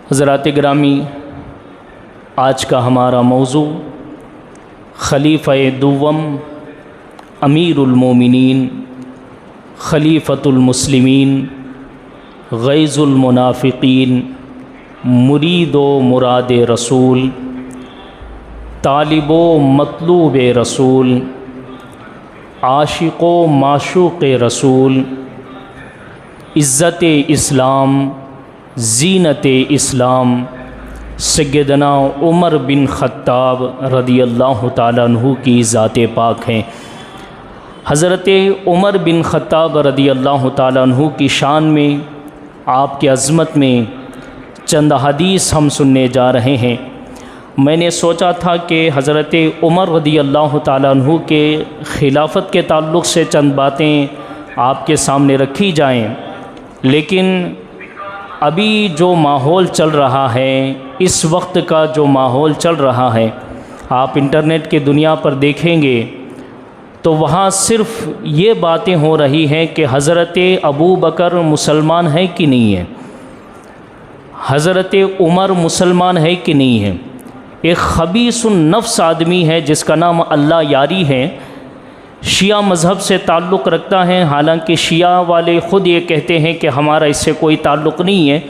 हज़रात गिरामी, आज का हमारा मौजू खलीफ़ा दुव्वम अमीरुल मोमिनीन खलीफ़तुल मुस्लिमीन गैज़ुल मुनाफ़िक़ीन मुरीदो मुराद रसूल तालिबो मतलूब रसूल आशिक़ो माशूक़ रसूल इज़्ज़त इस्लाम ज़ीनत इस्लाम सैयदना उमर बिन ख़त्ताब रदियल्लाहु ताला अन्हु की ज़ात पाक हैं। हज़रत उमर बिन ख़त्ताब रदियल्लाहु ताला अन्हु की शान में, आपकी अज़मत में चंद हदीस हम सुनने जा रहे हैं। मैंने सोचा था कि हज़रत उमर रदियल्लाहु ताला अन्हु के खिलाफत के ताल्लुक़ से चंद बातें आपके सामने रखी जाएं, लेकिन अभी जो माहौल चल रहा है, इस वक्त का जो माहौल चल रहा है, आप इंटरनेट की दुनिया पर देखेंगे तो वहाँ सिर्फ़ ये बातें हो रही हैं कि हज़रत अबू बकर मुसलमान है कि नहीं है, हज़रत उमर मुसलमान है कि नहीं है। एक खबीसुन नफ्स आदमी है जिसका नाम अल्लाह यारी है, शिया मज़हब से ताल्लुक़ रखता है। हालांकि शिया वाले ख़ुद ये कहते हैं कि हमारा इससे कोई ताल्लुक़ नहीं है,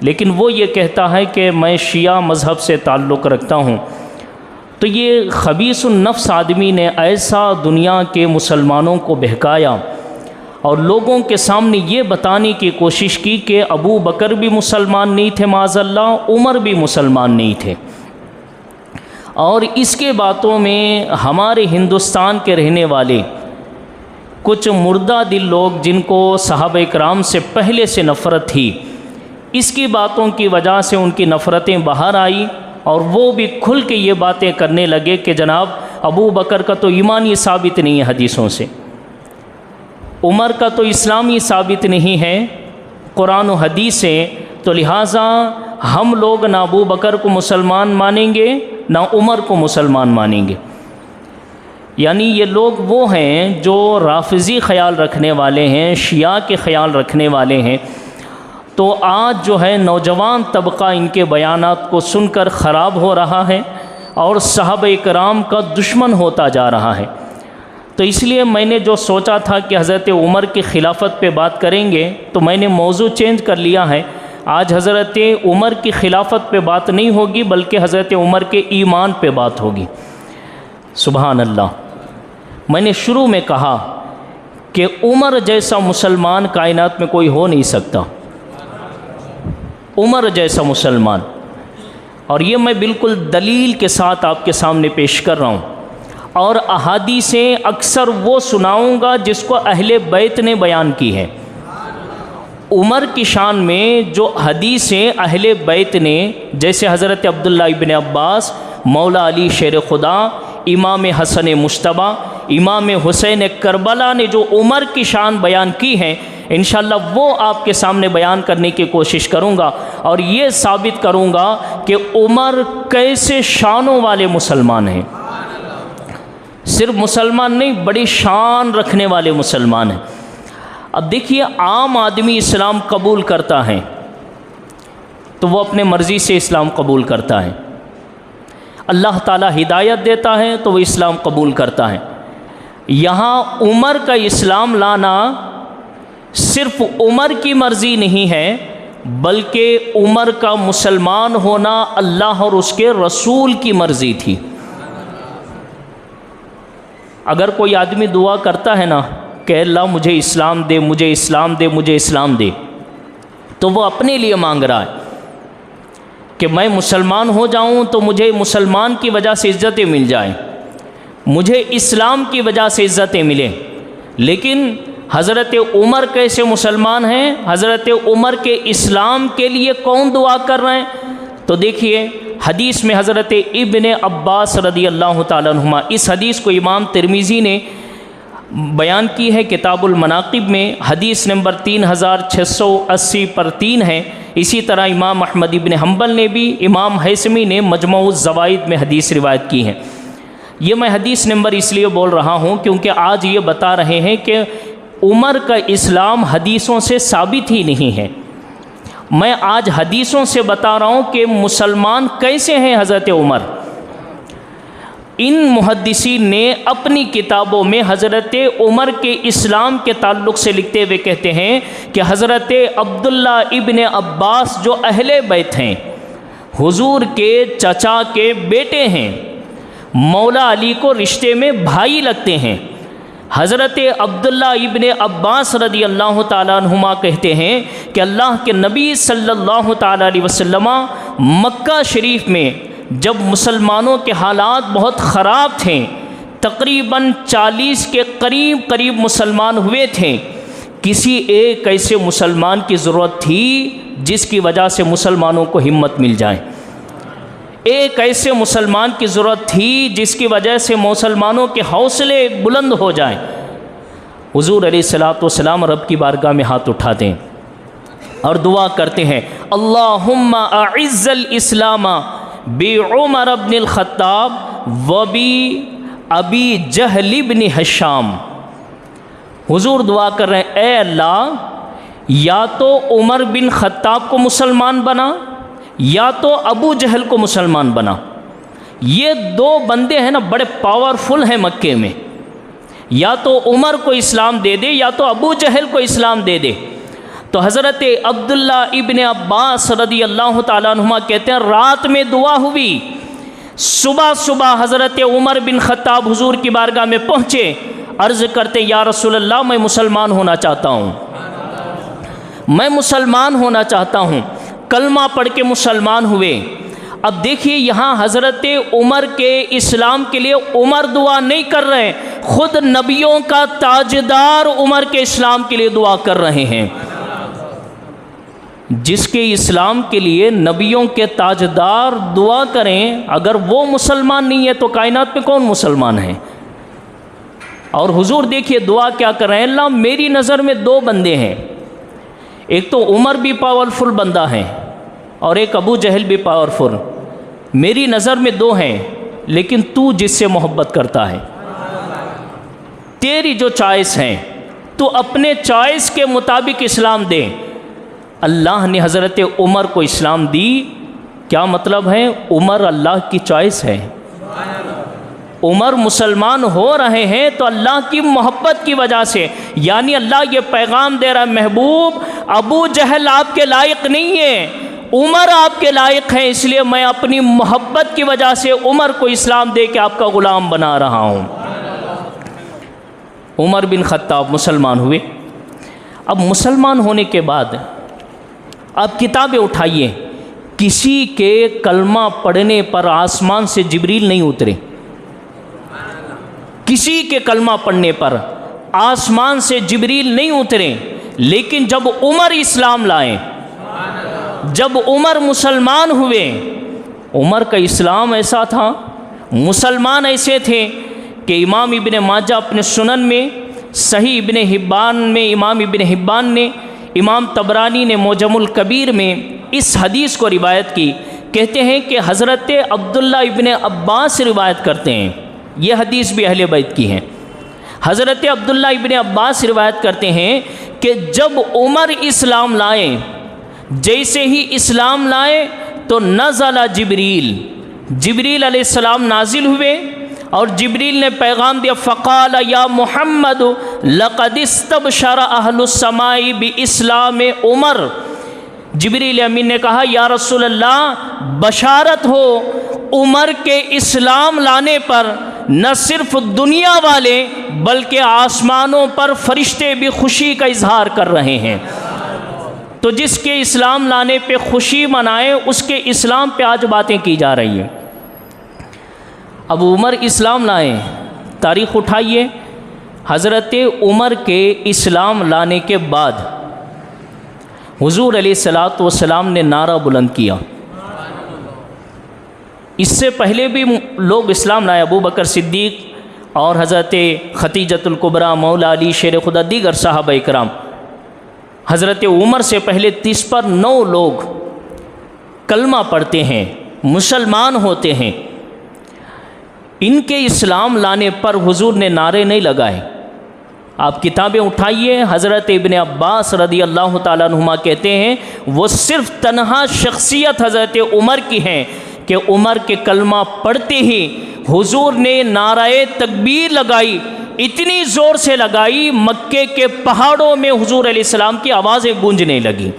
लेकिन वो ये कहता है कि मैं शिया मज़हब से ताल्लुक़ रखता हूँ। तो ये खबीसुन नफ्स आदमी ने ऐसा दुनिया के मुसलमानों को बहकाया और लोगों के सामने ये बताने की कोशिश की कि अबू बकर भी मुसलमान नहीं थे माज़अल्लाह, उमर भी मुसलमान नहीं थे। और इसके बातों में हमारे हिंदुस्तान के रहने वाले कुछ मुर्दा दिल लोग, जिनको सहाबा इकराम से पहले से नफ़रत थी, इसकी बातों की वजह से उनकी नफ़रतें बाहर आई और वो भी खुल के ये बातें करने लगे कि जनाब अबू बकर का तो ईमान ही साबित नहीं है हदीसों से, उमर का तो इस्लाम ही साबित नहीं है कुरान और हदीस से, तो लिहाजा हम लोग ना अबू बकर को मुसलमान मानेंगे ना उमर को मुसलमान मानेंगे। यानी ये लोग वो हैं जो राफिज़ी ख़याल रखने वाले हैं, शिया के ख़याल रखने वाले हैं। तो आज जो है नौजवान तबका इनके बयानात को सुनकर ख़राब हो रहा है और सहाबा इकराम का दुश्मन होता जा रहा है। तो इसलिए मैंने जो सोचा था कि हज़रत उमर की खिलाफत पे बात करेंगे, तो मैंने मौजू चेंज कर लिया है। आज हज़रत उमर की खिलाफत पे बात नहीं होगी, बल्कि हज़रत उमर के ईमान पे बात होगी। सुभान अल्लाह। मैंने शुरू में कहा कि उमर जैसा मुसलमान कायनात में कोई हो नहीं सकता, उमर जैसा मुसलमान, और ये मैं बिल्कुल दलील के साथ आपके सामने पेश कर रहा हूँ। और अहादीसें अक्सर वो सुनाऊँगा जिसको अहले बैत ने बयान की है। उमर की शान में जो हदीसें अहले बैत ने, जैसे हज़रत अब्दुल्ला इब्न अब्बास, मौला अली शेर खुदा, इमाम हसन मुश्तबा, इमाम हुसैन करबला ने जो उमर की शान बयान की है, इंशाअल्लाह वो आपके सामने बयान करने की कोशिश करूँगा और ये साबित करूँगा कि उमर कैसे शानों वाले मुसलमान हैं। सिर्फ मुसलमान नहीं, बड़ी शान रखने वाले मुसलमान हैं। अब देखिए, आम आदमी इस्लाम कबूल करता है तो वो अपने मर्ज़ी से इस्लाम कबूल करता है, अल्लाह ताला हिदायत देता है तो वो इस्लाम कबूल करता है। यहाँ उमर का इस्लाम लाना सिर्फ उमर की मर्ज़ी नहीं है, बल्कि उमर का मुसलमान होना अल्लाह और उसके रसूल की मर्ज़ी थी। अगर कोई आदमी दुआ करता है ना कि अल्लाह मुझे इस्लाम दे, मुझे इस्लाम दे, मुझे इस्लाम दे, तो वो अपने लिए मांग रहा है कि मैं मुसलमान हो जाऊं तो मुझे मुसलमान की वजह से इज़्ज़तें मिल जाएं, मुझे इस्लाम की वजह से इज़्ज़तें मिलें। लेकिन हज़रत उमर कैसे मुसलमान हैं, हज़रत उमर के इस्लाम के लिए कौन दुआ कर रहे हैं? तो देखिए, हदीस में हज़रत इब्न अब्बास रदियल्लाहु ताला अन्हुमा, इस हदीस को इमाम तिरमिज़ी ने बयान की है किताबुल मनाक़िब में, हदीस नंबर 3680 पर 3 है। इसी तरह इमाम अहमद इब्न हम्बल ने भी, इमाम हैसमी ने मजमूउज़ ज़वाइद में हदीस रिवायत की है। ये मैं हदीस नंबर इसलिए बोल रहा हूँ क्योंकि आज ये बता रहे हैं कि उमर का इस्लाम हदीसों से साबित ही नहीं है। मैं आज हदीसों से बता रहा हूँ कि मुसलमान कैसे हैं हज़रत उमर। इन मुहद्दिसीन ने अपनी किताबों में हज़रत उमर के इस्लाम के ताल्लुक़ से लिखते हुए कहते हैं कि हज़रत अब्दुल्ला इब्न अब्बास जो अहले बैत हैं, हुजूर के चचा के बेटे हैं, मौला अली को रिश्ते में भाई लगते हैं। हज़रत अब्दुल्ला इब्न अब्बास रदी अल्लाह ताला अन्हुमा कहते हैं कि अल्लाह के नबी सल्लल्लाहु ताला अलैहि वसल्लम मक्का शरीफ में जब मुसलमानों के हालात बहुत ख़राब थे, तकरीबन 40 के करीब मुसलमान हुए थे, किसी एक ऐसे मुसलमान की ज़रूरत थी जिसकी वजह से मुसलमानों को हिम्मत मिल जाए। एक ऐसे मुसलमान की ज़रूरत थी जिसकी वजह से मुसलमानों के हौसले बुलंद हो जाएं। हुज़ूर अलैहिस्सलातु वस्सलाम रब की बारगाह में हाथ उठा दें और दुआ करते हैं, अल्लाहुम्मा अइज़्ज़ल इस्लामा बि उमर इब्नुल ख़त्ताब व बि अबी जहल इब्न हिशाम। हुज़ूर दुआ कर रहे हैं, ए अल्लाह, या तो उमर बिन ख़त्ताब को मुसलमान बना या तो अबू जहल को मुसलमान बना। ये दो बंदे हैं ना, बड़े पावरफुल हैं मक्के में। या तो उमर को इस्लाम दे दे या तो अबू जहल को इस्लाम दे दे। तो हज़रत अब्दुल्ला इब्न अब्बास रदी अल्लाह ताला अन्हुमा कहते हैं, रात में दुआ हुई, सुबह सुबह हज़रत उमर बिन ख़त्ताब हुजूर की बारगाह में पहुँचे, अर्ज़ करते, या रसूल अल्लाह, मैं मुसलमान होना चाहता हूँ, मैं मुसलमान होना चाहता हूँ। कलमा पढ़ के मुसलमान हुए। अब देखिए यहाँ हज़रत उमर के इस्लाम के लिए उमर दुआ नहीं कर रहे, ख़ुद नबियों का ताजदार उमर के इस्लाम के लिए दुआ कर रहे हैं। जिसके इस्लाम के लिए नबियों के ताजदार दुआ करें, अगर वो मुसलमान नहीं है तो कायनात में कौन मुसलमान है। और हुजूर देखिए दुआ क्या कर रहे हैं, अल्लाह मेरी नज़र में दो बंदे हैं, एक तो उमर भी पावरफुल बंदा है और एक अबू जहल भी पावरफुल। मेरी नज़र में दो हैं, लेकिन तू जिससे मोहब्बत करता है, तेरी जो चॉइस है, तू अपने चॉइस के मुताबिक इस्लाम दे। अल्लाह ने हज़रत उमर को इस्लाम दी। क्या मतलब है, उमर अल्लाह की चॉइस है। उमर मुसलमान हो रहे हैं तो अल्लाह की मोहब्बत की वजह से। यानी अल्लाह ये पैगाम दे रहा है, महबूब, अबू जहल आपके लायक नहीं है, उमर आपके लायक है, इसलिए मैं अपनी मोहब्बत की वजह से उमर को इस्लाम दे के आपका ग़ुलाम बना रहा हूँ। उमर बिन ख़त्ताब मुसलमान हुए। अब मुसलमान होने के बाद अब किताबें उठाइए, किसी के कलमा पढ़ने पर आसमान से जिब्रील नहीं उतरे। किसी के कलमा पढ़ने पर आसमान से जिब्रील नहीं उतरे। लेकिन जब उमर इस्लाम लाए, जब उमर मुसलमान हुए, उमर का इस्लाम ऐसा था, मुसलमान ऐसे थे कि इमाम इब्न माजा अपने सुनन में, सही इब्न हिब्बान में इमाम इब्न हिब्बान ने, इमाम तबरानी ने मोजमुल कबीर में इस हदीस को रिवायत की। कहते हैं कि हज़रत अब्दुल्ला इब्न अब्बास रिवायत करते हैं, ये हदीस भी अहले बैत की है। हज़रत अब्दुल्ला इब्न अब्बास रिवायत करते हैं कि जब उमर इस्लाम लाए, जैसे ही इस्लाम लाए तो नज़ला जिब्रील अलैहिस्सलाम नाजिल हुए और जिब्रील ने पैगाम दिया, फ़क़ाल या मुहम्मद लक़द इस्तबशर अहलुस्समाई बिइस्लाम उमर। जिब्रील अमीन ने कहा, या रसूल अल्लाह, बशारत हो उमर के इस्लाम लाने पर न सिर्फ दुनिया वाले बल्कि आसमानों पर फरिश्ते भी खुशी का इजहार कर रहे हैं। तो जिसके इस्लाम लाने पे खुशी मनाए, उसके इस्लाम पे आज बातें की जा रही हैं। अब उमर इस्लाम लाए, तारीख़ उठाइए, हज़रत उमर के इस्लाम लाने के बाद हुज़ूर अलैहिस्सलातु वस्सलाम ने नारा बुलंद किया। इससे पहले भी लोग इस्लाम लाए, अबू बकर सिद्दीक़ और हज़रत खतीजतुल कुबरा, मौला अली शेर खुदा, दीगर साहबा इकराम। हज़रत उमर से पहले 30 पर 9 लोग कलमा पढ़ते हैं, मुसलमान होते हैं। इनके इस्लाम लाने पर हुजूर ने नारे नहीं लगाए, आप किताबें उठाइए, हज़रत इब्ने अब्बास रदी अल्लाह ताला अन्हुमा कहते हैं वो सिर्फ़ तन्हा शख्सियत हज़रत उमर की है कि उमर के कलमा पढ़ते ही हुजूर ने नाराए तकबीर लगाई, इतनी ज़ोर से लगाई मक्के के पहाड़ों में हुजूर अलैहिस्सलाम की आवाज़ें गूंजने लगी।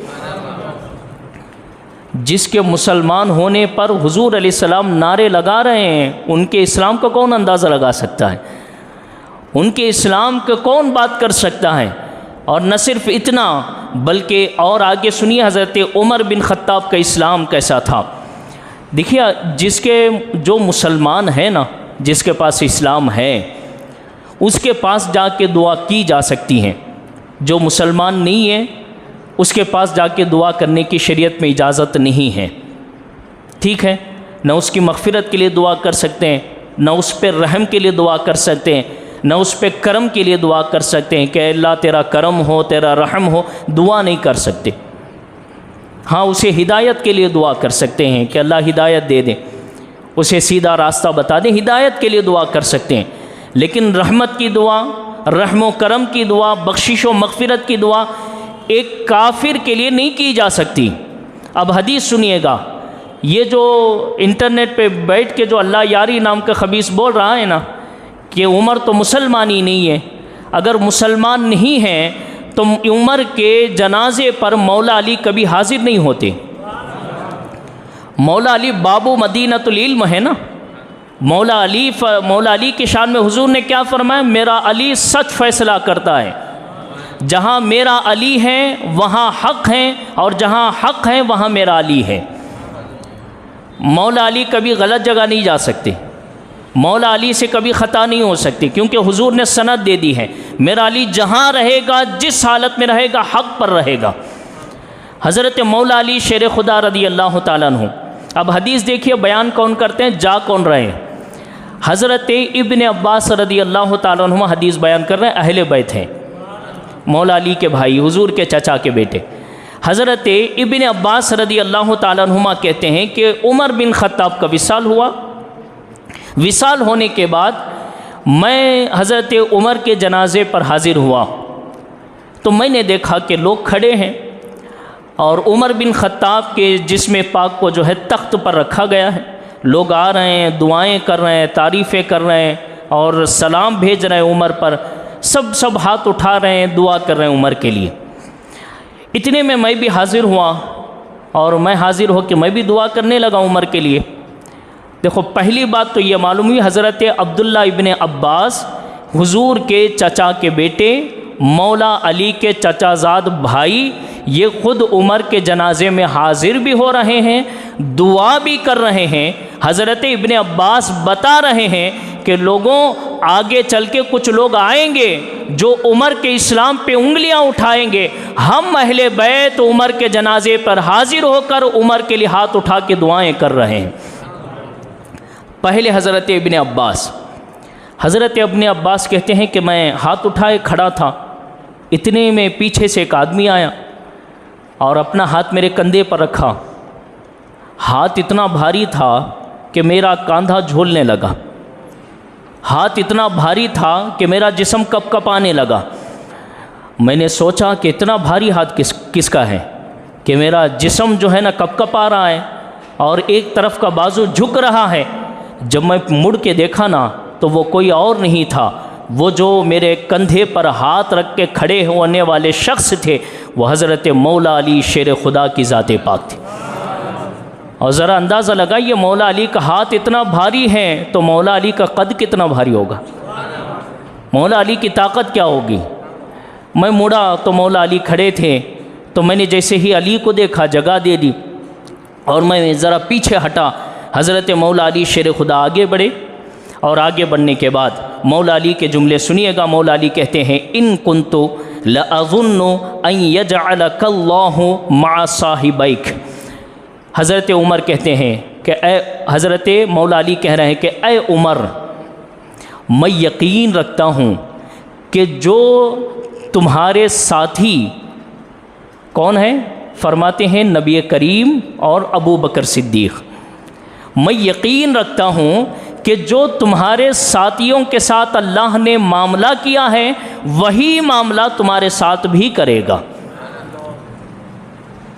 जिसके मुसलमान होने पर हुजूर अलैहिस्सलाम नारे लगा रहे हैं, उनके इस्लाम का कौन अंदाज़ा लगा सकता है? उनके इस्लाम का कौन बात कर सकता है? और न सिर्फ इतना बल्कि और आगे सुनिए हज़रत उमर बिन ख़त्ताब का इस्लाम कैसा था। देखिए, जिसके जो मुसलमान है ना, जिसके पास इस्लाम है उसके पास जाके दुआ की जा सकती हैं। जो मुसलमान नहीं है उसके पास जाके दुआ करने की शरीयत में इजाज़त नहीं है। ठीक है, न उसकी मग़फ़िरत के लिए दुआ कर सकते हैं, न उस पर रहम के लिए दुआ कर सकते हैं, न उस पर करम के लिए दुआ कर सकते हैं कि अल्लाह तेरा करम हो, तेरा रहम हो। दुआ नहीं कर सकते। हाँ, उसे हिदायत के लिए दुआ कर सकते हैं कि अल्लाह हिदायत दे दे, उसे सीधा रास्ता बता दे, हिदायत के लिए दुआ कर सकते हैं। लेकिन रहमत की दुआ, रहम करम की दुआ, बख्शिश व मग़फ़िरत की दुआ एक काफिर के लिए नहीं की जा सकती। अब हदीस सुनिएगा, ये जो इंटरनेट पे बैठ के जो अल्लाह यारी नाम का खबीस बोल रहा है ना कि उमर तो मुसलमान ही नहीं है, अगर मुसलमान नहीं है तो उमर के जनाजे पर मौला अली कभी हाजिर नहीं होते। मौला अली बाबू मदीनतुल इल्म है ना। मौला अली के शान में हुजूर ने क्या फरमाया? मेरा अली सच फैसला करता है, जहाँ मेरा अली है वहाँ हक़ है, और जहाँ हक़ है वहाँ मेरा अली है। मौला अली कभी गलत जगह नहीं जा सकते, मौला अली से कभी ख़ता नहीं हो सकती, क्योंकि हुजूर ने सनद दे दी है, मेरा अली जहाँ रहेगा, जिस हालत में रहेगा, हक़ पर रहेगा। हज़रत मौला अली शेर खुदा रदी अल्लाह ताला अन्हु। अब हदीस देखिए, बयान कौन करते हैं, जा कौन रहे हैं? हज़रत इब्ने अब्बास रदी अल्लाह ताला अन्हुमा हदीस बयान कर रहे हैं, अहले बैत हैं, मौला अली के भाई, हुजूर के चचा के बेटे। हज़रत इब्ने अब्बास रदी अल्लाह ताला अन्हुमा कहते हैं कि उमर बिन ख़त्ताब का विसाल हुआ। विसाल होने के बाद मैं हज़रत उमर के जनाज़े पर हाज़िर हुआ तो मैंने देखा कि लोग खड़े हैं और उमर बिन ख़त्ताब के जिस्म पाक को जो है तख्त पर रखा गया है। लोग आ रहे हैं, दुआएं कर रहे हैं, तारीफ़ें कर रहे हैं और सलाम भेज रहे हैं उमर पर। सब हाथ उठा रहे हैं, दुआ कर रहे हैं उमर के लिए। इतने में मैं भी हाज़िर हुआ और मैं हाज़िर हो के मैं भी दुआ करने लगा उमर के लिए। देखो, पहली बात तो ये मालूम हुई, हज़रत अब्दुल्ला इब्ने अब्बास हुजूर के चचा के बेटे, मौला अली के चचाजाद भाई, ये ख़ुद उमर के जनाजे में हाज़िर भी हो रहे हैं, दुआ भी कर रहे हैं। हज़रत इब्ने अब्बास बता रहे हैं कि लोगों, आगे चल के कुछ लोग आएंगे जो उमर के इस्लाम पे उंगलियां उठाएंगे। हम अहले बैत उमर के जनाजे पर हाज़िर होकर उमर के लिए हाथ उठा के दुआएं कर रहे हैं। पहले हज़रत इब्ने अब्बास कहते हैं कि मैं हाथ उठाए खड़ा था, इतने में पीछे से एक आदमी आया और अपना हाथ मेरे कंधे पर रखा। हाथ इतना भारी था कि मेरा कंधा झूलने लगा, हाथ इतना भारी था कि मेरा जिस्म कँपाने लगा। मैंने सोचा कि इतना भारी हाथ किसका है कि मेरा जिस्म जो है ना कँपा रहा है और एक तरफ का बाजू झुक रहा है। जब मैं मुड़ के देखा ना तो वो कोई और नहीं था, वो जो मेरे कंधे पर हाथ रख के खड़े होने वाले शख्स थे वो हज़रत मौला अली शेर खुदा की ज़ात पाक थी। और ज़रा अंदाज़ा लगाइए, मौला अली का हाथ इतना भारी है तो मौला अली का कद कितना भारी होगा, मौला अली की ताकत क्या होगी। मैं मुड़ा तो मौला अली खड़े थे, तो मैंने जैसे ही अली को देखा जगह दे दी और मैं ज़रा पीछे हटा। हज़रत मौला अली शेर खुदा आगे बढ़े और आगे बढ़ने के बाद मौला अली के जुमले सुनिएगा। मौला अली कहते हैं, इन कुन्तु लअज़ुन्नु अन यजअलकल्लाहु मअ साहिबैक। हज़रत उमर कहते हैं कि हज़रत मौला अली कह रहे हैं कि ए उमर, मैं यकीन रखता हूँ कि जो तुम्हारे साथी कौन है, फरमाते हैं नबी करीम और अबू बकर सिद्दीक़। मैं यकीन रखता हूँ कि जो तुम्हारे साथियों के साथ अल्लाह ने मामला किया है वही मामला तुम्हारे साथ भी करेगा।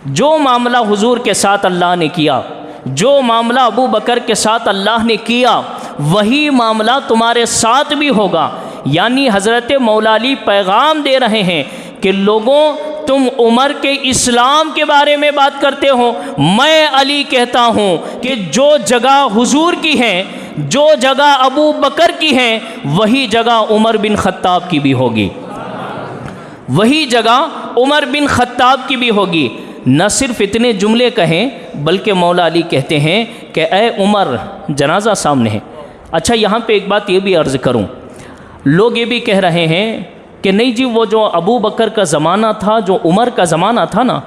जो मामला हुजूर के साथ अल्लाह ने किया, जो मामला अबू बकर के साथ अल्लाह ने किया, वही मामला तुम्हारे साथ भी होगा। यानी हज़रत मौला अली पैगाम दे रहे हैं कि लोगों, तुम उमर के इस्लाम के बारे में बात करते हो, मैं अली कहता हूँ कि जो जगह हुजूर की है, जो जगह अबू बकर की है, वही जगह उमर बिन खत्ताब की भी होगी, वही जगह उमर बिन खत्ताब की भी होगी। न सिर्फ इतने जुमले कहें बल्कि मौला अली कहते हैं कि ए उमर, जनाजा सामने है। अच्छा, यहाँ पे एक बात ये भी अर्ज़ करूँ, लोग ये भी कह रहे हैं कि नहीं जी, वो जो अबू बकर का ज़माना था, जो उमर का ज़माना था ना,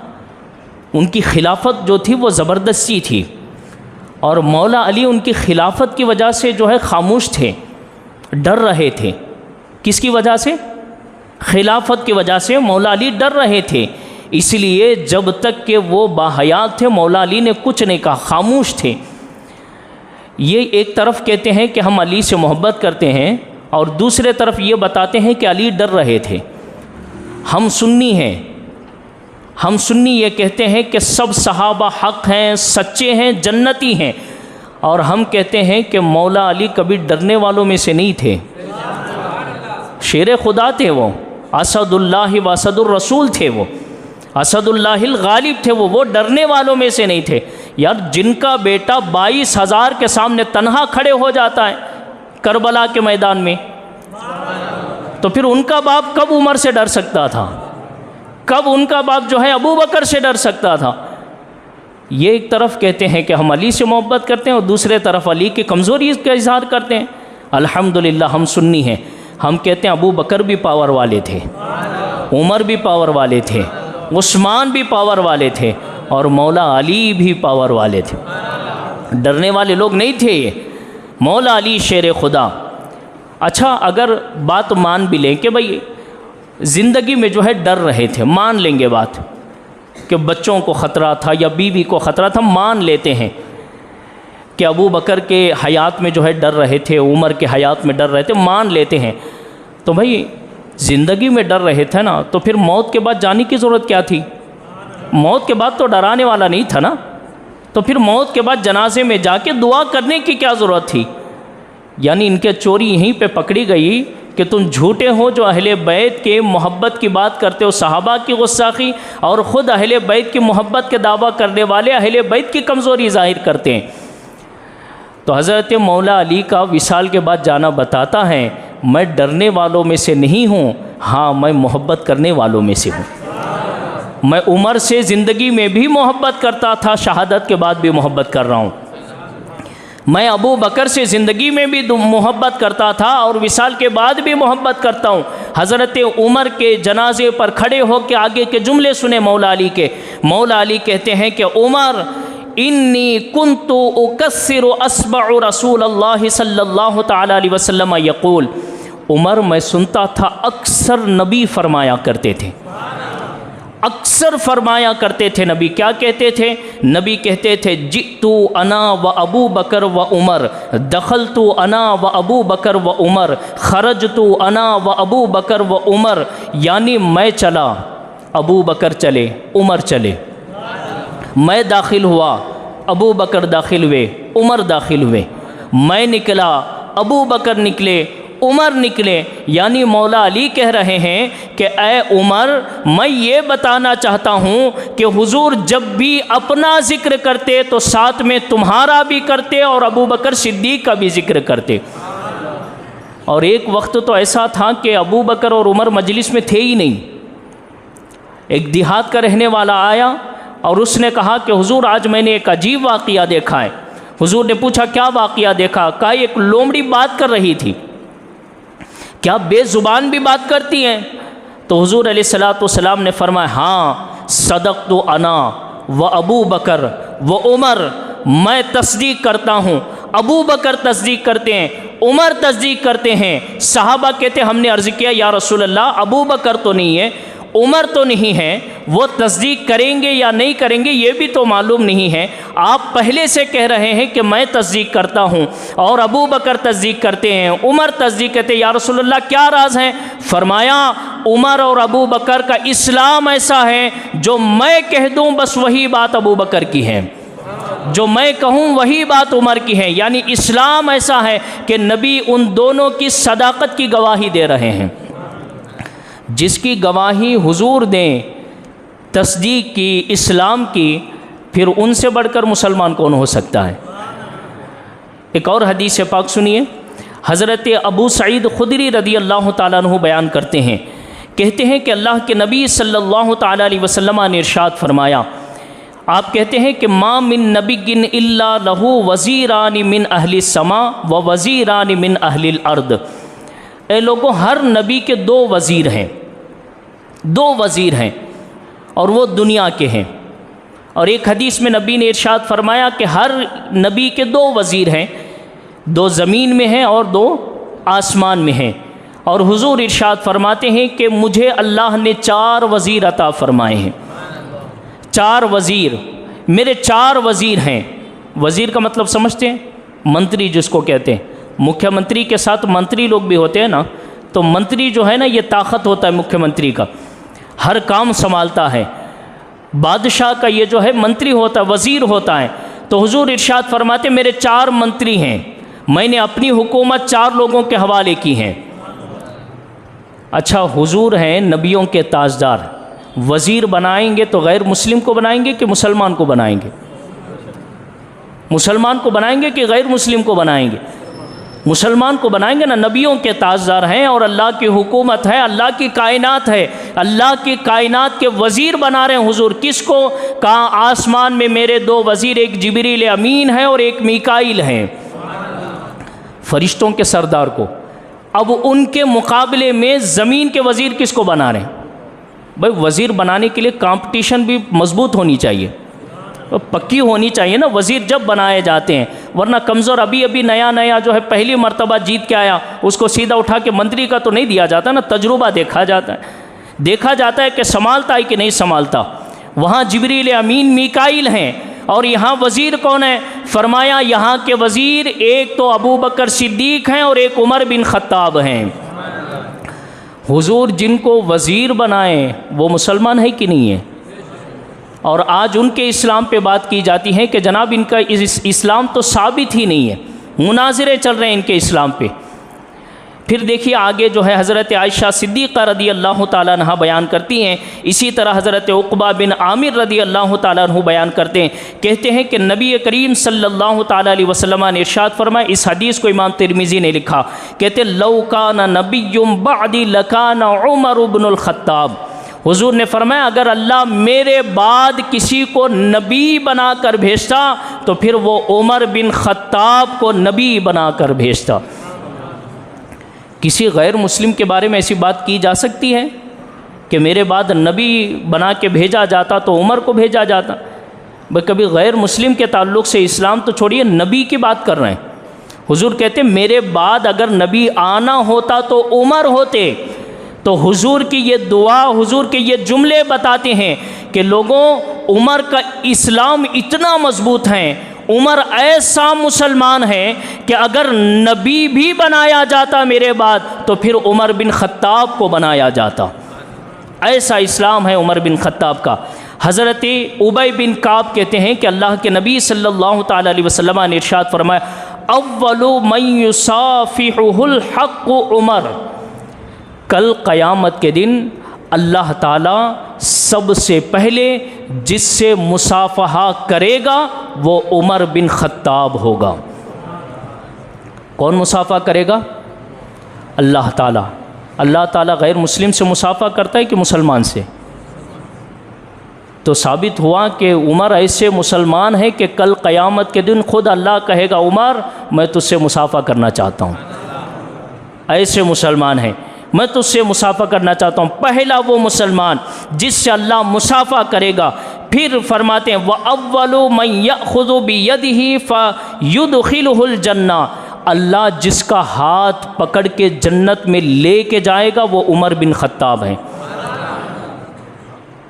उनकी खिलाफत जो थी वो ज़बरदस्ती थी, और मौला अली उनकी खिलाफत की वजह से जो है खामोश थे, डर रहे थे। किसकी वजह से? खिलाफत की वजह से मौला अली डर रहे थे। इसलिए जब तक कि वो बाहयात थे, मौला अली ने कुछ नहीं कहा, खामोश थे। ये एक तरफ कहते हैं कि हम अली से मोहब्बत करते हैं, और दूसरे तरफ ये बताते हैं कि अली डर रहे थे। हम सुन्नी हैं, हम सुन्नी ये कहते हैं कि सब सहाबा हक़ हैं, सच्चे हैं, जन्नती हैं, और हम कहते हैं कि मौला अली कभी डरने वालों में से नहीं थे। शेर खुदा थे वो, असदुल्लाह व असदुर रसूल थे वो, असदुल्लाहिल गालिब थे वो डरने वालों में से नहीं थे। यार, जिनका बेटा 22,000 के सामने तन्हा खड़े हो जाता है करबला के मैदान में, तो फिर उनका बाप कब उमर से डर सकता था? कब उनका बाप जो है अबू बकर से डर सकता था? ये एक तरफ कहते हैं कि हम अली से मोहब्बत करते हैं, और दूसरे तरफ अली की कमज़ोरी का इजहार करते हैं। अल्हम्दुलिल्लाह हम सुन्नी हैं, हम कहते हैं अबू बकर भी पावर वाले थे, उमर भी पावर वाले थे, उस्मान भी पावर वाले थे, और मौला अली भी पावर वाले थे। डरने वाले लोग नहीं थे ये। मौला अली शेर खुदा। अच्छा, अगर बात मान भी लें कि भाई ज़िंदगी में जो है डर रहे थे, मान लेंगे बात कि बच्चों को ख़तरा था या बीवी को ख़तरा था, मान लेते हैं कि अबू बकर के हयात में जो है डर रहे थे, उमर के हयात में डर रहे थे, मान लेते हैं। तो भाई ज़िंदगी में डर रहे थे ना, तो फिर मौत के बाद जाने की ज़रूरत क्या थी? मौत के बाद तो डराने वाला नहीं था ना, तो फिर मौत के बाद जनाजे में जाके दुआ करने की क्या ज़रूरत थी? यानी इनके चोरी यहीं पे पकड़ी गई कि तुम झूठे हो जो अहले बैत के मोहब्बत की बात करते हो, सहाबा की गुस्ताखी, और ख़ुद अहले बैत की मोहब्बत के दावा करने वाले अहले बैत की कमज़ोरी ज़ाहिर करते हैं। तो हज़रत मौला अली का विसाल के बाद जाना बताता है, मैं डरने वालों में से नहीं हूँ, हाँ मैं मोहब्बत करने वालों में से हूँ। मैं उमर से ज़िंदगी में भी मोहब्बत करता था, शहादत के बाद भी मोहब्बत कर रहा हूँ। मैं अबू बकर से ज़िंदगी में भी मोहब्बत करता था और विसाल के बाद भी मोहब्बत करता हूँ। हज़रत उमर के जनाजे पर खड़े होकर आगे के जुमले सुने मौला अली के। मौला अली कहते हैं कि उमर, इन्नी कुन्तु उकस्सिरु अस्मअ रसूलल्लाह सल्लल्लाहु तआला अलैहि वसल्लम यक़ूल, उमर मैं सुनता था अक्सर नबी फरमाया करते थे, अक्सर फरमाया करते थे। नबी क्या कहते थे? नबी कहते थे, जितु अना व अबू बकर व उमर, दखलतु अना व अबू बकर व उमर, खरजतु अना व अबू बकर व उमर। यानी मैं चला, अबू बकर चले, उमर चले, मैं दाखिल हुआ, अबू बकर दाखिल हुए, उमर दाखिल हुए, मैं निकला, अबू बकर निकले, उमर निकले। यानी मौला अली कह रहे हैं कि ए उमर, मैं ये बताना चाहता हूँ कि हुजूर जब भी अपना ज़िक्र करते तो साथ में तुम्हारा भी करते और अबू बकर सिद्दीक़ का भी ज़िक्र करते। और एक वक्त तो ऐसा था कि अबू बकर और उमर मजलिस में थे ही नहीं। एक देहात का रहने वाला आया और उसने कहा कि हुजूर आज मैंने एक अजीब वाक़िया देखा है। हुजूर ने पूछा क्या वाक़िया देखा? कहा एक लोमड़ी बात कर रही थी। क्या बेज़ुबान भी बात करती हैं? तो हुजूर अलैहिस्सलाम ने फरमाया हाँ सदक़तु अना व अबू बकर व उमर, मैं तस्दीक करता हूँ, अबू बकर तस्दीक करते हैं, उमर तस्दीक करते हैं। सहाबा कहते हमने अर्ज़ किया या रसूल अल्लाह अबू बकर तो नहीं है, उमर तो नहीं है, वो तस्दीक करेंगे या नहीं करेंगे ये भी तो मालूम नहीं है। आप पहले से कह रहे हैं कि मैं तस्दीक करता हूँ और अबू बकर तस्दीक करते हैं, उमर तस्दीक करते हैं, या रसूलुल्लाह क्या राज है? फरमाया उमर और अबू बकर का इस्लाम ऐसा है, जो मैं कह दूँ बस वही बात अबू बकर की है, जो मैं कहूँ वही बात उमर की है। यानी इस्लाम ऐसा है कि नबी उन दोनों की सदाकत की गवाही दे रहे हैं। जिसकी गवाही हुजूर दें तस्दीक की, इस्लाम की, फिर उनसे बढ़कर मुसलमान कौन हो सकता है? एक और हदीस पाक सुनिए। हज़रत अबू सईद खुदरी रदी अल्लाह ताला अन्हु बयान करते हैं, कहते हैं कि अल्लाह के नबी सल्लल्लाहु ताला अलैहि वसल्लम ने इरशाद फरमाया, आप कहते हैं कि मा मिन नबिय्यिन इल्ला लहू वज़ीरान मिन अहली समा व वज़ीरान मिन अहलिल अर्द। ए लोगों, हर नबी के दो वज़ीर हैं, दो वज़ीर हैं और वो दुनिया के हैं। और एक हदीस में नबी ने इरशाद फरमाया कि हर नबी के दो वज़ीर हैं, दो ज़मीन में हैं और दो आसमान में हैं। और हुजूर इरशाद फरमाते हैं कि मुझे अल्लाह ने 4 वज़ीर अता फरमाए हैं। 4 वज़ीर, मेरे 4 वज़ीर हैं। वज़ीर का मतलब समझते हैं? मंत्री जिसको कहते हैं। मुख्यमंत्री के साथ मंत्री लोग भी होते हैं ना, तो मंत्री जो है ना, ये ताकत होता है मुख्यमंत्री का, हर काम संभालता है। बादशाह का ये जो है मंत्री होता है, वज़ीर होता है। तो हुजूर इरशाद फरमाते मेरे 4 मंत्री हैं, मैंने अपनी हुकूमत 4 लोगों के हवाले की है। अच्छा, हुजूर हैं नबियों के ताजदार, वज़ीर बनाएंगे तो गैर मुस्लिम को बनाएंगे कि मुसलमान को बनाएंगे? मुसलमान को बनाएंगे कि गैर मुस्लिम को बनाएंगे? मुसलमान को बनाएंगे ना। नबियों के ताजदार हैं और अल्लाह की हुकूमत है, अल्लाह की कायनात है, अल्लाह की कायनात के वज़ीर बना रहे हैं हुजूर। किसको? कहा आसमान में मेरे 2 वज़ीर, एक जिब्रील अमीन है और एक मीकाईल हैं, फरिश्तों के सरदार को। अब उनके मुकाबले में ज़मीन के वज़ीर किसको बना रहे हैं? भाई, वज़ीर बनाने के लिए कंपटीशन भी मजबूत होनी चाहिए, पक्की होनी चाहिए ना वज़ीर जब बनाए जाते हैं, वरना कमज़ोर अभी अभी नया नया जो है पहली मर्तबा जीत के आया, उसको सीधा उठा के मंत्री का तो नहीं दिया जाता ना, तजुर्बा देखा जाता है कि संभालता है कि नहीं संभालता। वहाँ जिब्रील अमीन मीकाईल हैं और यहाँ वज़ीर कौन है? फरमाया यहाँ के वज़ीर एक तो अबू बकर सिद्दीक़ हैं और एक उमर बिन ख़त्ताब हैं। हुजूर जिनको वज़ीर बनाए वो मुसलमान है कि नहीं है? और आज उनके इस्लाम पे बात की जाती है कि जनाब इनका इस्लाम तो साबित ही नहीं है, मुनाज़रे चल रहे हैं इनके इस्लाम पे। फिर देखिए आगे जो है हज़रत आयशा सिद्दीक़ा रदी अल्लाह ताला अन्हा बयान करती हैं, इसी तरह हज़रत उक़बा बिन आमिर रदी अल्लाह ताला अन्हु बयान करते हैं, कहते हैं कि नबी करीम सल्लल्लाहु ताला अलैहि वसल्लम ने इरशाद फरमाया, इस हदीस को इमाम तिरमिज़ी ने लिखा, कहते लौ काना नबिय्युम बअदी लकाना उमर इब्नुल ख़त्ताब। हुजूर ने फरमाया अगर अल्लाह मेरे बाद किसी को नबी बनाकर भेजता तो फिर वो उमर बिन ख़त्ताब को नबी बनाकर भेजता। किसी गैर मुस्लिम के बारे में ऐसी बात की जा सकती है कि मेरे बाद नबी बना के भेजा जाता तो उमर को भेजा जाता? भाई, कभी गैर मुस्लिम के ताल्लुक़ से इस्लाम तो छोड़िए, नबी की बात कर रहे हैं। हुजूर कहते मेरे बाद अगर नबी आना होता तो उमर होते। तो हुजूर की ये दुआ, हुजूर के ये जुमले बताते हैं कि लोगों, उमर का इस्लाम इतना मजबूत है, उमर ऐसा मुसलमान है कि अगर नबी भी बनाया जाता मेरे बाद तो फिर उमर बिन ख़त्ताब को बनाया जाता। ऐसा इस्लाम है उमर बिन ख़त्ताब का। हज़रत उबय बिन काब कहते हैं कि अल्लाह के नबी सल्लल्लाहु ताला अलैहि वसल्लम ने इरशाद फरमाया, अव्वलु मन युसाफिहुल हक़्क़ उमर। कल क़यामत के दिन अल्लाह ताला सबसे पहले जिससे मुसाफ़हा करेगा वो उमर बिन ख़त्ताब होगा। कौन मुसाफ़ा करेगा? अल्लाह ताला। अल्लाह ताला गैर मुस्लिम से मुसाफ़ा करता है कि मुसलमान से? तो साबित हुआ कि उमर ऐसे मुसलमान है कि कल क़यामत के दिन खुद अल्लाह कहेगा उमर मैं तुझसे मुसाफ़ा करना चाहता हूँ। ऐसे मुसलमान है, मैं तुझसे मुसाफ़ा करना चाहता हूँ। पहला वो मुसलमान जिससे अल्लाह मुसाफ़ा करेगा। फिर फरमाते हैं व अव्वलु मन यअख़ुज़ु बियदिही फ़युदख़िलुहुल जन्ना। अल्लाह जिसका हाथ पकड़ के जन्नत में ले के जाएगा वो उमर बिन ख़त्ताब हैं।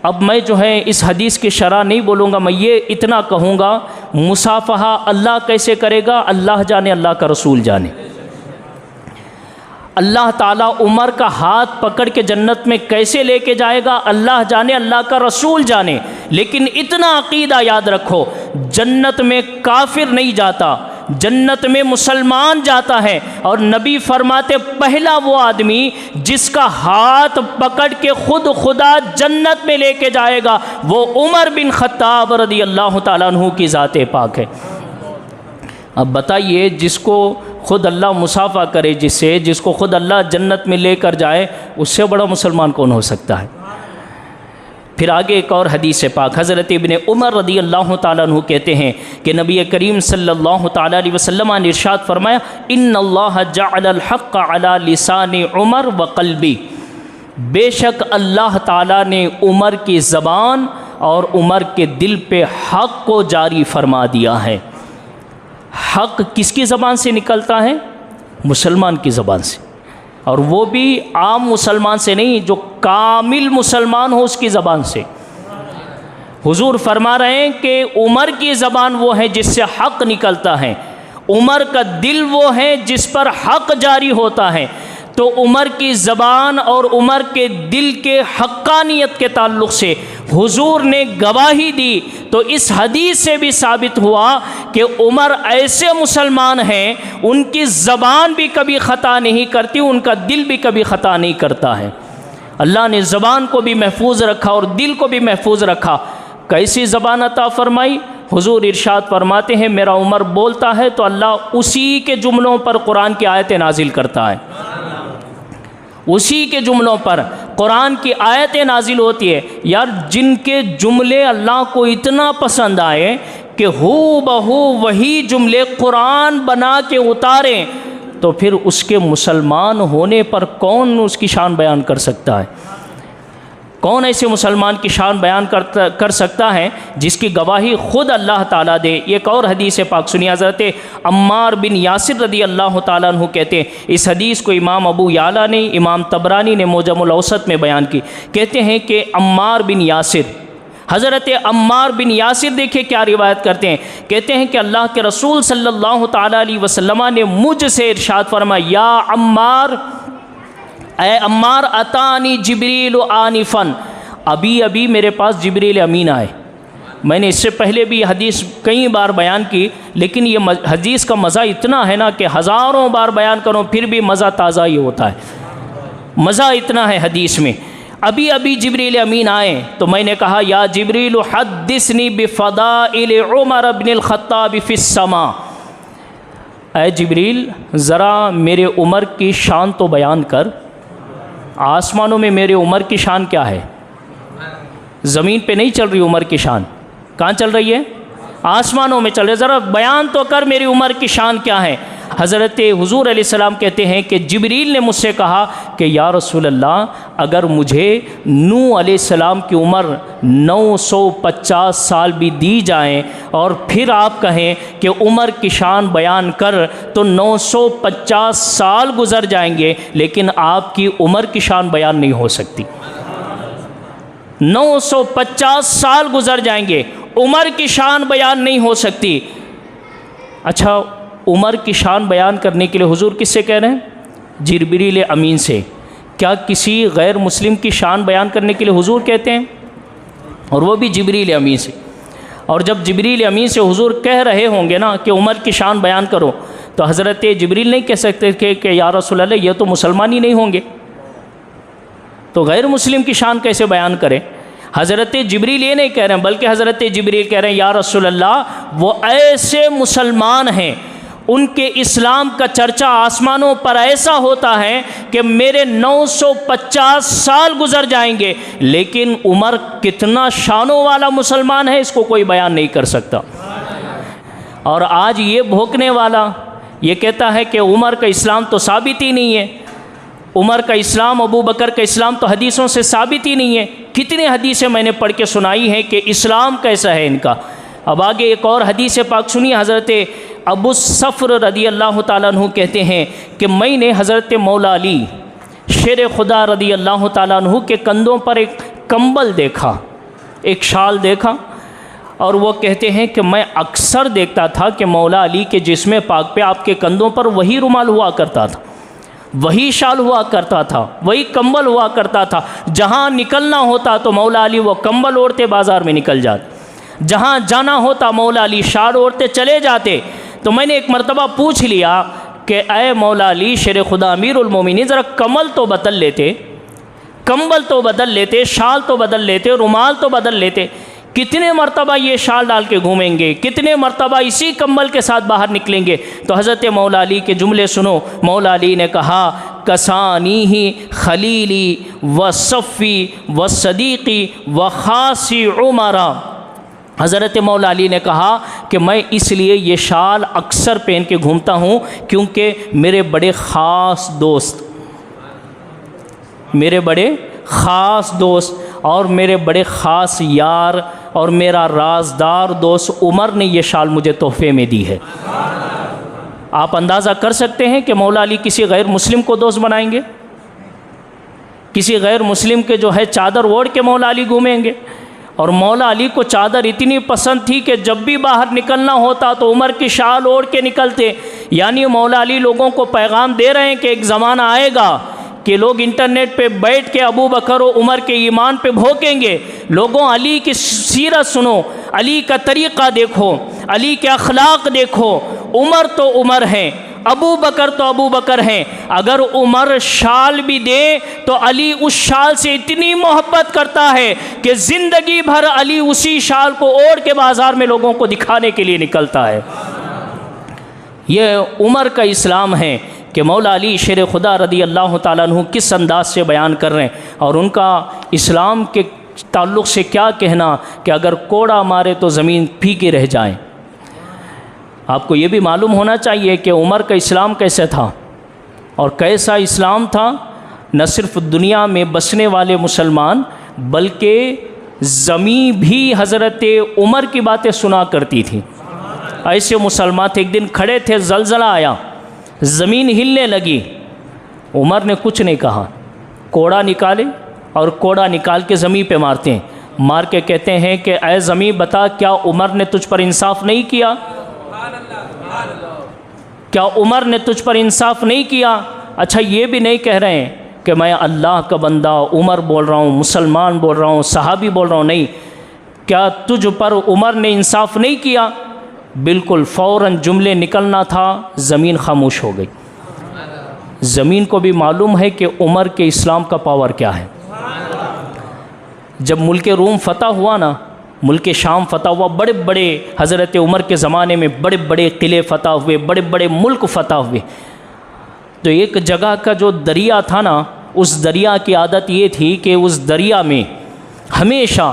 अब मैं जो है इस हदीस की शरह नहीं बोलूँगा, मैं ये इतना कहूँगा, मुसाफ़हा अल्लाह कैसे करेगा अल्लाह जाने, अल्लाह का रसूल जाने। अल्लाह ताला उमर का हाथ पकड़ के जन्नत में कैसे लेके जाएगा अल्लाह जाने, अल्लाह का रसूल जाने। लेकिन इतना अक़ीदा याद रखो, जन्नत में काफिर नहीं जाता, जन्नत में मुसलमान जाता है। और नबी फरमाते पहला वो आदमी जिसका हाथ पकड़ के खुद खुदा जन्नत में लेके जाएगा वो उमर बिन खत्ताब रदी अल्लाह ताला अन्हु की ज़ाते पाक है। अब बताइए, जिसको खुद अल्लाह मुसाफ़ा करे, जिसको खुद अल्लाह जन्नत में लेकर जाए, उससे बड़ा मुसलमान कौन हो सकता है। फिर आगे एक और हदीस पाक हज़रत इब्ने उमर रदी अल्लाह ताला अन्हु कहते हैं कि नबी करीम सल्लल्लाहु ताला अलैहि वसल्लम ने इरशाद फरमाया, इन्नल्लाह जअलल हक़्क़ अला लिसानी उमर व क़ल्बी, बेशक अल्लाह ताला ने उमर की ज़बान और उमर के दिल पे हक़ को जारी फरमा दिया है। हक़ किसकी ज़बान से निकलता है? मुसलमान की ज़बान से, और वो भी आम मुसलमान से नहीं, जो कामिल मुसलमान हो उसकी ज़बान से। हुजूर फरमा रहे हैं कि उमर की ज़बान वो है जिससे हक़ निकलता है, उमर का दिल वो है जिस पर हक़ जारी होता है। तो उमर की ज़बान और उमर के दिल के हक़ानियत के ताल्लुक़ से हुजूर ने गवाही दी। तो इस हदीस से भी साबित हुआ कि उमर ऐसे मुसलमान हैं, उनकी ज़बान भी कभी ख़ता नहीं करती, उनका दिल भी कभी ख़ता नहीं करता है। अल्लाह ने ज़बान को भी महफूज रखा और दिल को भी महफूज रखा। कैसी ज़बान अता फ़रमाई? हुजूर इरशाद फरमाते हैं, मेरा उमर बोलता है तो अल्लाह उसी के जुमलों पर कुरान की आयतें नाजिल करता है, उसी के जुमलों पर कुरान की आयतें नाजिल होती है। यार, जिनके जुमले अल्लाह को इतना पसंद आए कि हू बहू वही जुमले कुरान बना के उतारें, तो फिर उसके मुसलमान होने पर कौन उसकी शान बयान कर सकता है? कौन ऐसे मुसलमान की शान बयान कर सकता है जिसकी गवाही ख़ुद अल्लाह ताला दे। एक और हदीस पाक सुनिए, हज़रत अम्मार बिन यासिर रदी अल्लाह ताला अन्हु कहते हैं, इस हदीस को इमाम अबू याला ने, इमाम तबरानी ने मोजमुल औसत में बयान की। कहते हैं कि अम्मार बिन यासिर, हज़रत अम्मार बिन यासिर देखिए क्या रिवायत करते हैं। कहते हैं कि अल्लाह के रसूल सल्लल्लाहु ताला अलैहि वसल्लम ने मुझसे इरशाद फरमाया, या अम्मार, ए अम्मार, अतानी जिब्रील आनिफन, अभी अभी मेरे पास जिब्रील अमीन आए। मैंने इससे पहले भी हदीस कई बार बयान की, लेकिन ये हदीस का मज़ा इतना है ना कि हज़ारों बार बयान करूँ फिर भी मज़ा ताज़ा ही होता है। मज़ा इतना है हदीस में। अभी अभी जिब्रील अमीन आए तो मैंने कहा, या जिब्रील हद्दिसनी बिफ़दाइल उमर इब्नुल ख़त्ताब फ़िस्समा, ऐ जिब्रील ज़रा मेरे उमर की शान तो बयान कर। आसमानों में मेरे उमर की शान क्या है? ज़मीन पे नहीं चल रही उमर की शान, कहाँ चल रही है? आसमानों में चल रही। ज़रा बयान तो कर मेरी उमर की शान क्या है। हज़रत हुज़ूर अलैहिस्सलाम कहते हैं कि जिब्रील ने मुझसे कहा कि या रसूल अल्लाह, अगर मुझे नूह अलैहिस्सलाम की उम्र 950 साल भी दी जाएं और फिर आप कहें कि उमर की शान बयान कर, तो 950 साल गुज़र जाएंगे लेकिन आपकी उमर की शान बयान नहीं हो सकती। 950 साल गुज़र जाएंगे, उमर की शान बयान नहीं हो सकती। अच्छा, उमर की शान बयान करने के लिए हुजूर किससे कह रहे हैं? जिब्रील अमीन से। क्या किसी गैर मुस्लिम की शान बयान करने के लिए हुजूर कहते हैं? और वो भी जिब्रील अमीन से। और जब जिब्रील अमीन से हुजूर कह रहे होंगे ना कि उमर की शान बयान करो, तो हज़रत जिब्रील नहीं कह सकते कि या रसूल अल्लाह, ये तो मुसलमान ही नहीं होंगे, तो गैर मुस्लिम की शान कैसे बयान करें? हज़रत जिब्रील ये नहीं कह रहे हैं, बल्कि हज़रत जिब्रील कह रहे हैं, या रसूल अल्लाह, वो ऐसे मुसलमान हैं, उनके इस्लाम का चर्चा आसमानों पर ऐसा होता है कि मेरे 950 साल गुज़र जाएंगे, लेकिन उमर कितना शानों वाला मुसलमान है इसको कोई बयान नहीं कर सकता। और आज ये भोंकने वाला ये कहता है कि उमर का इस्लाम तो साबित ही नहीं है, उमर का इस्लाम, अबू बकर का इस्लाम तो हदीसों से साबित ही नहीं है। कितनी हदीसें मैंने पढ़ के सुनाई हैं कि इस्लाम कैसा है इनका। अब आगे एक और हदीस पाक सुनिए, हज़रत अबू सफ़र रदी अल्लाह ताला अन्हु कहते हैं कि मैंने हज़रत मौला अली शेर खुदा रदी अल्लाह ताला अन्हु के कंधों पर एक कंबल देखा। एक शाल देखा और वो कहते हैं कि मैं अक्सर देखता था कि मौला अली के जिस्म पाक पे आपके कंधों पर वही रुमाल हुआ करता था, वही शाल हुआ करता था, वही कंबल हुआ करता था। जहाँ निकलना होता तो मौला अली वो कंबल ओढ़ते बाज़ार में निकल जाते, जहाँ जाना होता मौला अली शाल ओढ़ते चले जाते। तो मैंने एक मरतबा पूछ लिया कि ऐ मौला अली शेर खुदा अमीरुल मोमिनीन, ज़रा कमल तो बदल लेते, कंबल तो बदल लेते, शाल तो बदल लेते, रुमाल तो बदल लेते। कितने मरतबा ये शाल डाल के घूमेंगे, कितने मरतबा इसी कंबल के साथ बाहर निकलेंगे। तो हज़रत मौला अली के जुमले सुनो। मौला अली ने कहा कसानी ही खलीली व सफ़ी व सदीक़ी व ख़ासी उमरा। हज़रत मौला अली ने कहा कि मैं इसलिए ये शाल अक्सर पहन के घूमता हूँ क्योंकि मेरे बड़े ख़ास दोस्त, मेरे बड़े ख़ास दोस्त और मेरे बड़े ख़ास यार और मेरा राजदार दोस्त उमर ने ये शाल मुझे तोहफे में दी है। आप अंदाज़ा कर सकते हैं कि मौला अली किसी गैर मुस्लिम को दोस्त बनाएंगे? किसी गैर मुस्लिम के जो है चादर ओढ़ के मौला अली घूमेंगे। और मौला अली को चादर इतनी पसंद थी कि जब भी बाहर निकलना होता तो उमर की शाल ओढ़ के निकलते। यानी मौला अली लोगों को पैगाम दे रहे हैं कि एक ज़माना आएगा कि लोग इंटरनेट पे बैठ के अबू बकर और उमर के ईमान पे भोंकेंगे। लोगों अली की सीरत सुनो, अली का तरीक़ा देखो, अली के अखलाक देखो। उमर तो उमर हैं, अबू बकर तो अबू बकर हैं। अगर उमर शाल भी दे तो अली उस शाल से इतनी मोहब्बत करता है कि ज़िंदगी भर अली उसी शाल को ओढ़ के बाज़ार में लोगों को दिखाने के लिए निकलता है। ये उमर का इस्लाम है कि मौला अली शेर खुदा रदी अल्लाह ताला अन्हु किस अंदाज से बयान कर रहे हैं और उनका इस्लाम के ताल्लुक़ से क्या कहना कि अगर कोड़ा मारे तो ज़मीन फीकी रह जाए। आपको ये भी मालूम होना चाहिए कि उमर का इस्लाम कैसे था और कैसा इस्लाम था। न सिर्फ दुनिया में बसने वाले मुसलमान बल्कि ज़मी भी हज़रत उमर की बातें सुना करती थी। ऐसे मुसलमान थे, एक दिन खड़े थे, ज़लज़ला आया, ज़मीन हिलने लगी। उमर ने कुछ नहीं कहा, कोड़ा निकाले और कोड़ा निकाल के ज़मीन पे मारते हैं। मार के कहते हैं कि ऐ ज़मीन बता, क्या उमर ने तुझ पर इंसाफ नहीं किया? क्या उमर ने तुझ पर इंसाफ नहीं किया? अच्छा, ये भी नहीं कह रहे हैं कि मैं अल्लाह का बंदा उमर बोल रहा हूँ, मुसलमान बोल रहा हूँ, सहाबी बोल रहा हूँ, नहीं। क्या तुझ पर उमर ने इंसाफ नहीं किया? बिल्कुल फ़ौरन जुमले निकलना था, ज़मीन खामोश हो गई। ज़मीन को भी मालूम है कि उमर के इस्लाम का पावर क्या है। जब मुल्क रूम फ़तह हुआ ना, मुल्क शाम फ़तह हुआ, बड़े बड़े हज़रत उमर के ज़माने में बड़े बड़े किले फ़तह हुए, बड़े बड़े मुल्क फ़तह हुए। तो एक जगह का जो दरिया था ना, उस दरिया की आदत ये थी कि उस दरिया में हमेशा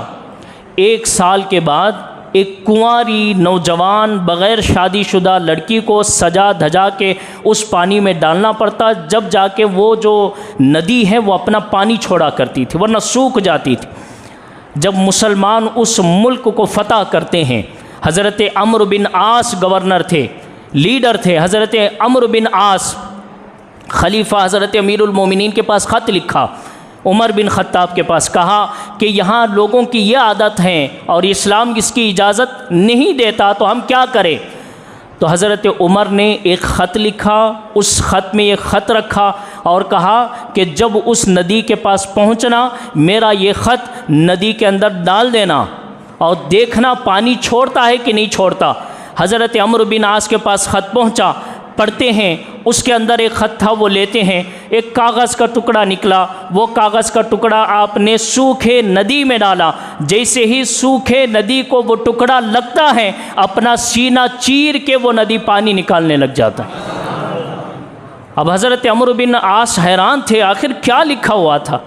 1 साल के बाद एक कुंवारी नौजवान बग़ैर शादीशुदा लड़की को सजा धजा के उस पानी में डालना पड़ता, जब जाके वो जो नदी है वो अपना पानी छोड़ा करती थी, वरना सूख जाती थी। जब मुसलमान उस मुल्क को फ़तह करते हैं, हज़रत अम्र बिन आस गवर्नर थे, लीडर थे। हज़रत अम्र बिन आस खलीफा हज़रत अमीरुल मोमिनीन के पास ख़त लिखा, उमर बिन ख़त्ताब के पास, कहा कि यहाँ लोगों की ये आदत है और इस्लाम इसकी इजाज़त नहीं देता, तो हम क्या करें? तो हज़रत उमर ने एक ख़त लिखा, उस ख़त में एक ख़त रखा और कहा कि जब उस नदी के पास पहुँचना, मेरा ये ख़त नदी के अंदर डाल देना और देखना पानी छोड़ता है कि नहीं छोड़ता। हज़रत अम्र बिन आस के पास ख़त पहुँचा, पढ़ते हैं, उसके अंदर एक ख़त था, वो लेते हैं, एक कागज़ का टुकड़ा निकला। वो कागज़ का टुकड़ा आपने सूखे नदी में डाला। जैसे ही सूखे नदी को वो टुकड़ा लगता है, अपना सीना चीर के वो नदी पानी निकालने लग जाता है। अब हज़रत अम्र बिन आस हैरान थे, आखिर क्या लिखा हुआ था।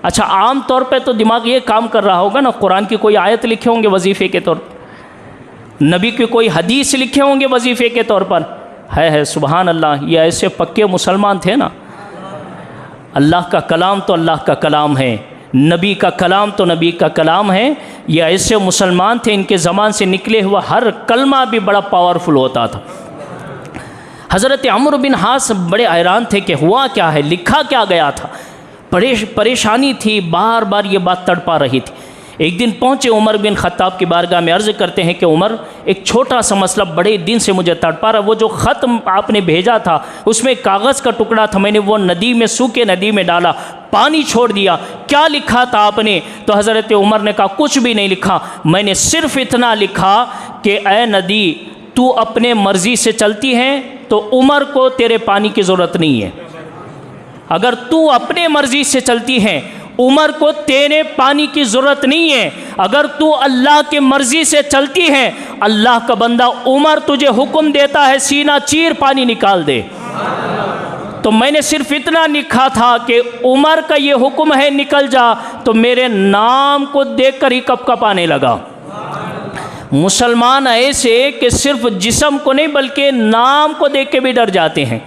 अच्छा, आम तौर पे तो दिमाग ये काम कर रहा होगा ना, कुरान की कोई आयत लिखे होंगे वजीफ़े के तौर पर, नबी की कोई हदीस लिखे होंगे वजीफ़े के तौर पर। है सुबहान अल्लाह, ये ऐसे पक्के मुसलमान थे ना। अल्लाह का कलाम तो अल्लाह का कलाम है, नबी का कलाम तो नबी का कलाम है। ये ऐसे मुसलमान थे, इनके ज़बान से निकले हुआ हर कलमा भी बड़ा पावरफुल होता था। हज़रत अम्र बिन हास बड़े हैरान थे कि हुआ क्या है, लिखा क्या गया था। परेशानी थी, बार बार ये बात तड़पा रही थी। एक दिन पहुँचे उमर बिन ख़त्ताब की बारगाह में, अर्ज़ करते हैं कि उमर, एक छोटा सा मसला बड़े दिन से मुझे तड़पा रहा। वो जो ख़त आपने भेजा था उसमें कागज़ का टुकड़ा था, मैंने वो नदी में, सूखे नदी में डाला, पानी छोड़ दिया, क्या लिखा था आपने? तो हज़रत उमर ने कहा कुछ भी नहीं लिखा, मैंने सिर्फ़ इतना लिखा कि ए नदी, तू अपने मर्ज़ी से चलती है तो उमर को तेरे पानी की ज़रूरत नहीं है। अगर तू अपने मर्ज़ी से चलती है उमर को तेरे पानी की ज़रूरत नहीं है। अगर तू अल्लाह की मर्ज़ी से चलती है, अल्लाह का बंदा उमर तुझे हुक्म देता है सीना चीर पानी निकाल दे। तो मैंने सिर्फ इतना लिखा था कि उमर का ये हुक्म है निकल जा, तो मेरे नाम को देखकर ही कप आने लगा। मुसलमान ऐसे कि सिर्फ जिस्म को नहीं बल्कि नाम को देख के भी डर जाते हैं।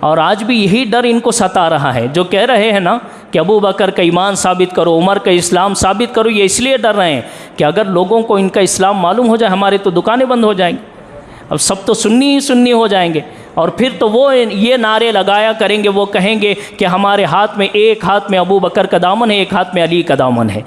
और आज भी यही डर इनको सता रहा है, जो कह रहे हैं ना कि अबू बकर का ईमान साबित करो, उमर का इस्लाम साबित करो। ये इसलिए डर रहे हैं कि अगर लोगों को इनका इस्लाम मालूम हो जाए, हमारे तो दुकानें बंद हो जाएंगी, अब सब तो सुन्नी ही सुन्नी हो जाएंगे। और फिर तो वो ये नारे लगाया करेंगे, वो कहेंगे कि हमारे हाथ में, एक हाथ में अबू बकर का दामन है, एक हाथ में अली का दामन है,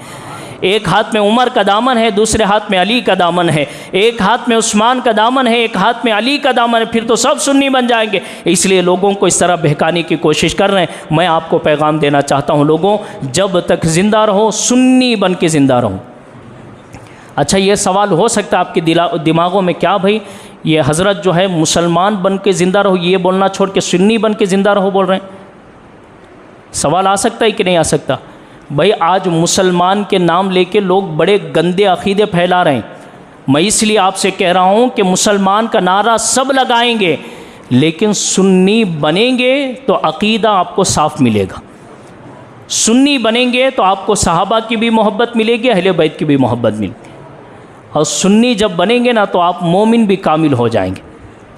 एक हाथ में उमर का दामन है, दूसरे हाथ में अली का दामन है, एक हाथ में उस्मान का दामन है, एक हाथ में अली का दामन है, फिर तो सब सुन्नी बन जाएंगे। इसलिए लोगों को इस तरह बहकाने की कोशिश कर रहे हैं। मैं आपको पैगाम देना चाहता हूँ, लोगों, जब तक ज़िंदा रहो सुन्नी बन के ज़िंदा रहो। अच्छा, ये सवाल हो सकता है आपके दिमागों में, क्या भाई ये हज़रत जो है मुसलमान बन के ज़िंदा रहो, ये बोलना छोड़ के सुन्नी बन के ज़िंदा रहो बोल रहे हैं? सवाल आ सकता है कि नहीं आ सकता? भाई आज मुसलमान के नाम लेके लोग बड़े गंदे अक़ीदे फैला रहे हैं। मैं इसलिए आपसे कह रहा हूँ कि मुसलमान का नारा सब लगाएंगे, लेकिन सुन्नी बनेंगे तो अक़ीदा आपको साफ़ मिलेगा। सुन्नी बनेंगे तो आपको सहाबा की भी मोहब्बत मिलेगी, अहले बैत की भी मोहब्बत मिलेगी। और सुन्नी जब बनेंगे ना तो आप मोमिन भी कामिल हो जाएंगे,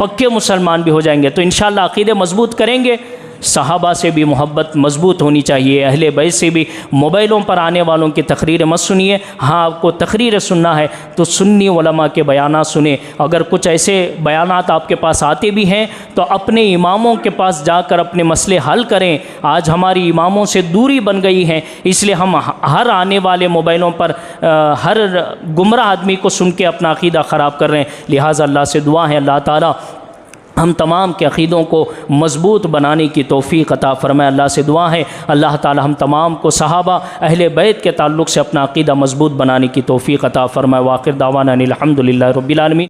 पक्के मुसलमान भी हो जाएंगे। तो इंशाअल्लाह अक़ीदे मज़बूत करेंगे। सहाबा से भी मोहब्बत मज़बूत होनी चाहिए, अहले बैत से भी। मोबाइलों पर आने वालों की तकरीरें मत सुनिए। हाँ, आपको तकरीरें सुनना है तो सुन्नी उलमा के बयानात सुने। अगर कुछ ऐसे बयानात आपके पास आते भी हैं तो अपने इमामों के पास जाकर अपने मसले हल करें। आज हमारी इमामों से दूरी बन गई है, इसलिए हम हर आने वाले मोबाइलों पर हर गुमराह आदमी को सुन के अपना अक़ीदा ख़राब कर रहे हैं। लिहाजा अल्लाह से दुआ है, अल्लाह ताला हम तमाम के अक़ीदों को मज़बूत बनाने की तौफ़ीक़ अता फ़रमाए। अल्लाह से दुआ है अल्लाह ताला हम तमाम को सहाबा अहले बैत के ताल्लुक़ से अपना अक़ीदा मज़बूत बनाने की तौफ़ीक़ अता फ़रमाए। वाक़िर दावाना अनिल हम्दुलिल्लाहि रब्बिल आलमीन।